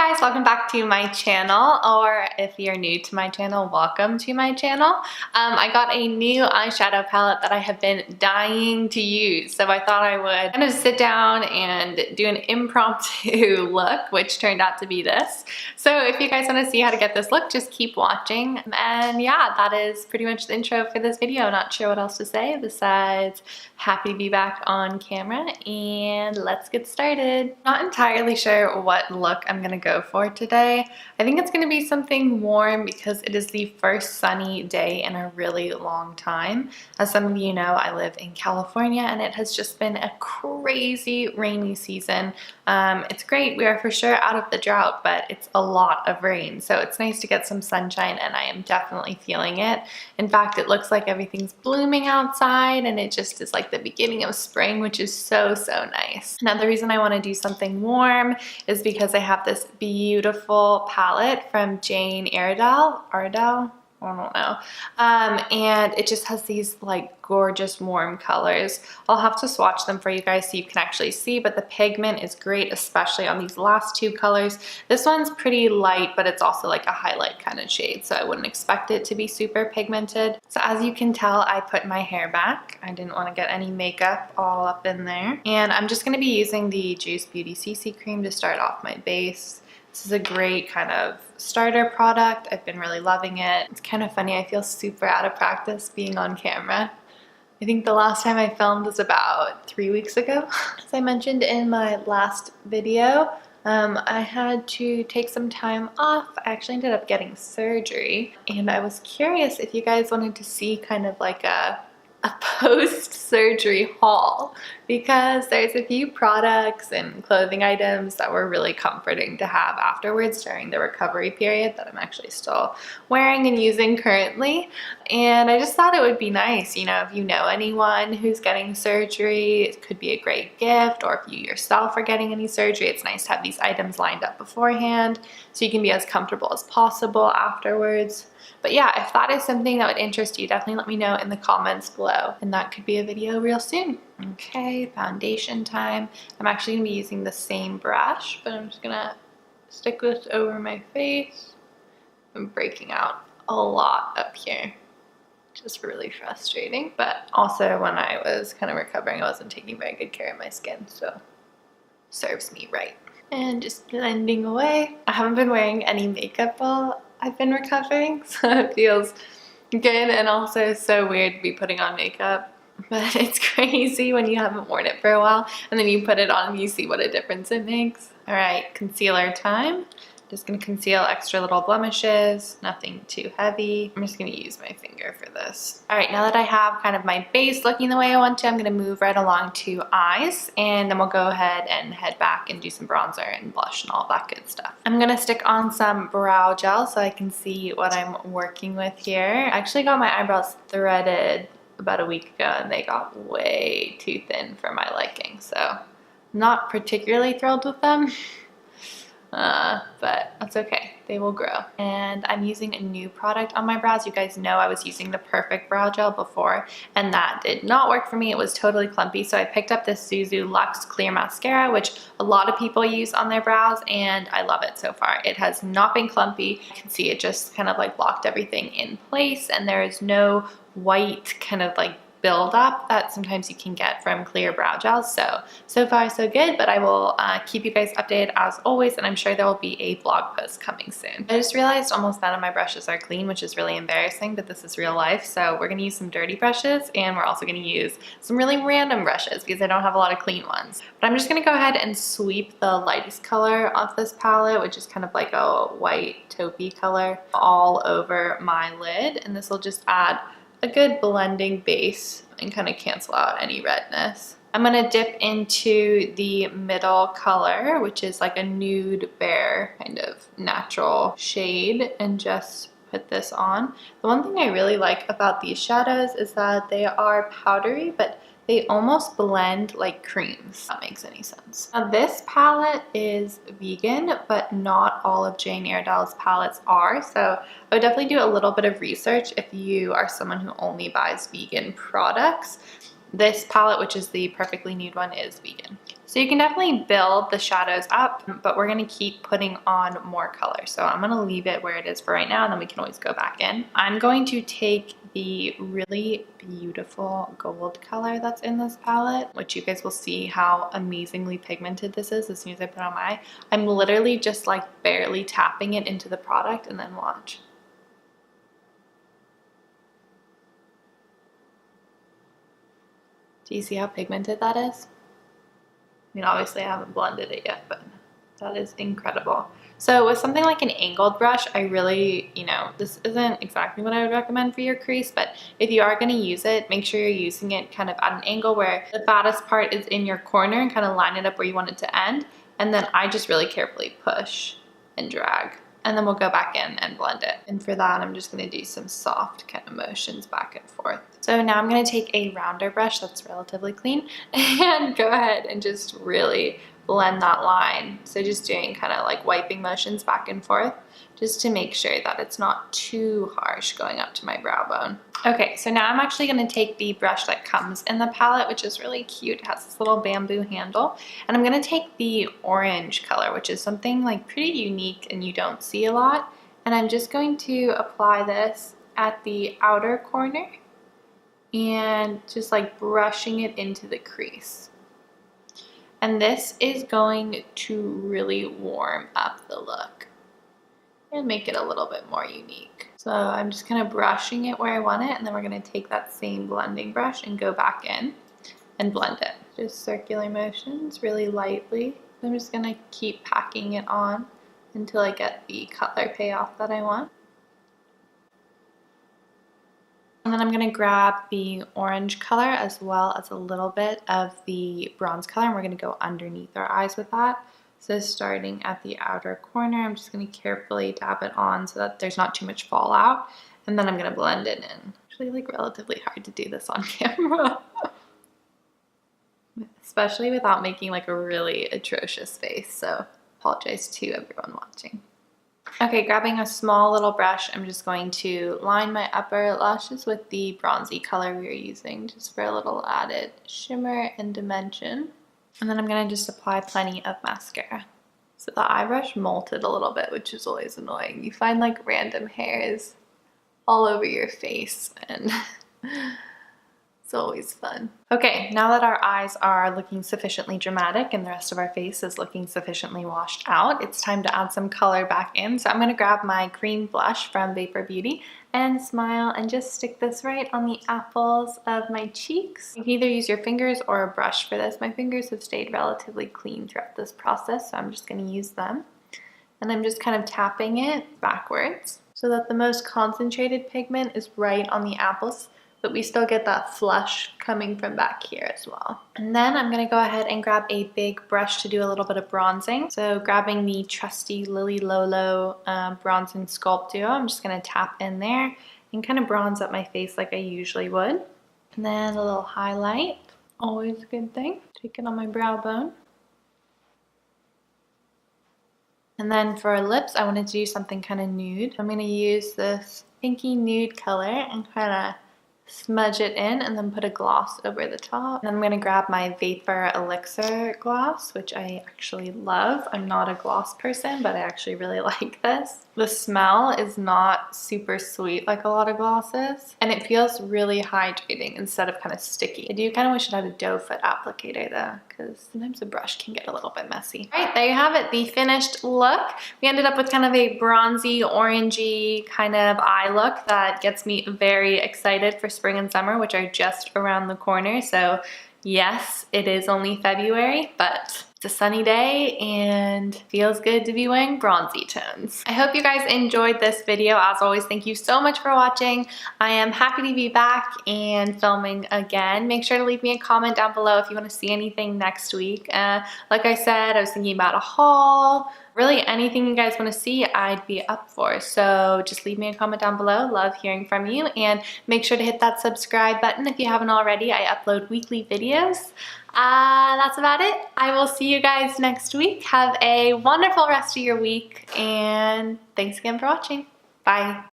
guys, welcome back to my channel, or if you're new to my channel, welcome to my channel. I got a new eyeshadow palette that I have been dying to use, so I thought I would kind of sit down and do an impromptu look, which turned out to be this. So if you guys want to see how to get this look, just keep watching. And yeah, that is pretty much the intro for this video. Not sure what else to say besides happy to be back on camera, and let's get started. Not entirely sure what look I'm gonna go for today. I think it's gonna be something warm because it is the first sunny day in a really long time. As some of you know, I live in California and it has just been a crazy rainy season. It's great, we are for sure out of the drought, but it's a lot of rain, so it's nice to get some sunshine, and I am definitely feeling it. In fact, it looks like everything's blooming outside and it just is like the beginning of spring, which is so nice. Another reason I want to do something warm is because I have this beautiful palette from Iredale, I don't know. And it just has these like gorgeous warm colors. I'll have to swatch them for you guys so you can actually see, but the pigment is great, especially on these last two colors. This one's pretty light, but it's also like a highlight kind of shade, so I wouldn't expect it to be super pigmented. So as you can tell, I put my hair back. I didn't want to get any makeup all up in there. And I'm just going to be using the Juice Beauty CC cream to start off my base. This is a great kind of starter product. I've been really loving it. It's kind of funny, I feel super out of practice being on camera. I think the last time I filmed was about 3 weeks ago. As I mentioned in my last video, I had to take some time off. I actually ended up getting surgery, and I was curious if you guys wanted to see kind of like a post-surgery haul, because there's a few products and clothing items that were really comforting to have afterwards during the recovery period that I'm actually still wearing and using currently. And I just thought it would be nice, you know, if you know anyone who's getting surgery, it could be a great gift, or if you yourself are getting any surgery, it's nice to have these items lined up beforehand so you can be as comfortable as possible afterwards. But yeah, if that is something that would interest you, definitely let me know in the comments below, and that could be a video real soon. Okay, foundation time. I'm actually gonna be using the same brush, but I'm just gonna stick this over my face. I'm breaking out a lot up here, just really frustrating. But also when I was kind of recovering, I wasn't taking very good care of my skin, so serves me right. And just blending away. I haven't been wearing any makeup while I've been recovering, so it feels good and also so weird to be putting on makeup. But it's crazy when you haven't worn it for a while and then you put it on and you see what a difference it makes. Alright, concealer time. Just going to conceal extra little blemishes, nothing too heavy. I'm just going to use my finger for this. Alright, now that I have kind of my base looking the way I want to, I'm going to move right along to eyes, and then we'll go ahead and head back and do some bronzer and blush and all that good stuff. I'm going to stick on some brow gel so I can see what I'm working with here. I actually got my eyebrows threaded about a week ago and they got way too thin for my liking, so not particularly thrilled with them. But that's okay, they will grow. And I'm using a new product on my brows. You guys know I was using the Perfect Brow Gel before, and that did not work for me. It was totally clumpy, so I picked up this Zuzu Luxe Clear Mascara, which a lot of people use on their brows, and I love it so far. It has not been clumpy. You can see it just kind of like locked everything in place, and there is no white kind of like buildup that sometimes you can get from clear brow gels. So far so good, but I will keep you guys updated as always, and I'm sure there will be a blog post coming soon. I just realized almost none of my brushes are clean, which is really embarrassing, but this is real life. So we're gonna use some dirty brushes, and we're also gonna use some really random brushes because I don't have a lot of clean ones. But I'm just gonna go ahead and sweep the lightest color of this palette, which is kind of like a white taupey color, all over my lid, and this will just add a good blending base and kind of cancel out any redness. I'm going to dip into the middle color, which is like a nude bare kind of natural shade, and just put this on. The one thing I really like about these shadows is that they are powdery, but they almost blend like creams, if that makes any sense. Now this palette is vegan, but not all of Jane Iredale's palettes are, so I would definitely do a little bit of research if you are someone who only buys vegan products. This palette, which is the Perfectly Nude one, is vegan. So you can definitely build the shadows up, but we're gonna keep putting on more color. So I'm gonna leave it where it is for right now, and then we can always go back in. I'm going to take the really beautiful gold color that's in this palette, which you guys will see how amazingly pigmented this is as soon as I put it on my eye. I'm literally just like barely tapping it into the product, and then watch. Do you see how pigmented that is? I mean, obviously I haven't blended it yet, but that is incredible. So with something like an angled brush, I really, this isn't exactly what I would recommend for your crease, but if you are gonna use it, make sure you're using it kind of at an angle where the fattest part is in your corner and kind of line it up where you want it to end. And then I just really carefully push and drag. And then we'll go back in and blend it. And for that, I'm just gonna do some soft kind of motions back and forth. So now I'm gonna take a rounder brush that's relatively clean and go ahead and just really blend that line. So just doing kind of like wiping motions back and forth just to make sure that it's not too harsh going up to my brow bone. Okay, so now I'm actually gonna take the brush that comes in the palette, which is really cute. It has this little bamboo handle. And I'm gonna take the orange color, which is something like pretty unique and you don't see a lot. And I'm just going to apply this at the outer corner and just like brushing it into the crease. And this is going to really warm up the look and make it a little bit more unique. So I'm just kind of brushing it where I want it, and then we're going to take that same blending brush and go back in and blend it. Just circular motions really lightly. I'm just going to keep packing it on until I get the color payoff that I want. And then I'm going to grab the orange color as well as a little bit of the bronze color, and we're going to go underneath our eyes with that. So starting at the outer corner, I'm just going to carefully dab it on so that there's not too much fallout, and then I'm going to blend it in. Actually, like relatively hard to do this on camera, especially without making like a really atrocious face. So apologize to everyone watching. Okay, grabbing a small little brush, I'm just going to line my upper lashes with the bronzy color we were using, just for a little added shimmer and dimension. And then I'm going to just apply plenty of mascara. So the eye brush molted a little bit, which is always annoying. You find like random hairs all over your face, and it's always fun. Okay, now that our eyes are looking sufficiently dramatic and the rest of our face is looking sufficiently washed out, it's time to add some color back in. So I'm going to grab my cream blush from Vapour Beauty and smile and just stick this right on the apples of my cheeks. You can either use your fingers or a brush for this. My fingers have stayed relatively clean throughout this process, so I'm just going to use them. And I'm just kind of tapping it backwards so that the most concentrated pigment is right on the apples, but we still get that flush coming from back here as well. And then I'm gonna go ahead and grab a big brush to do a little bit of bronzing. So grabbing the trusty Lolo Bronzing Sculpt Duo, I'm just gonna tap in there and kind of bronze up my face like I usually would. And then a little highlight, always a good thing. Take it on my brow bone. And then for lips, I wanted to do something kind of nude. I'm gonna use this pinky nude color and kind of smudge it in and then put a gloss over the top. And I'm going to grab my Vapour Elixir Gloss, which I actually love. I'm not a gloss person, but I actually really like this. The smell is not super sweet like a lot of glosses, and it feels really hydrating instead of kind of sticky. I do kind of wish it had a doe foot applicator though, because sometimes the brush can get a little bit messy. All right, there you have it, the finished look. We ended up with kind of a bronzy, orangey kind of eye look that gets me very excited for spring and summer, which are just around the corner. So yes, it is only February, but it's a sunny day and feels good to be wearing bronzy tones. I hope you guys enjoyed this video. As always, thank you so much for watching. I am happy to be back and filming again. Make sure to leave me a comment down below if you want to see anything next week. Like I said, I was thinking about a haul. Really, anything you guys want to see, I'd be up for. So just leave me a comment down below. Love hearing from you. And make sure to hit that subscribe button if you haven't already. I upload weekly videos. That's about it. I will see you guys next week. Have a wonderful rest of your week. And thanks again for watching. Bye.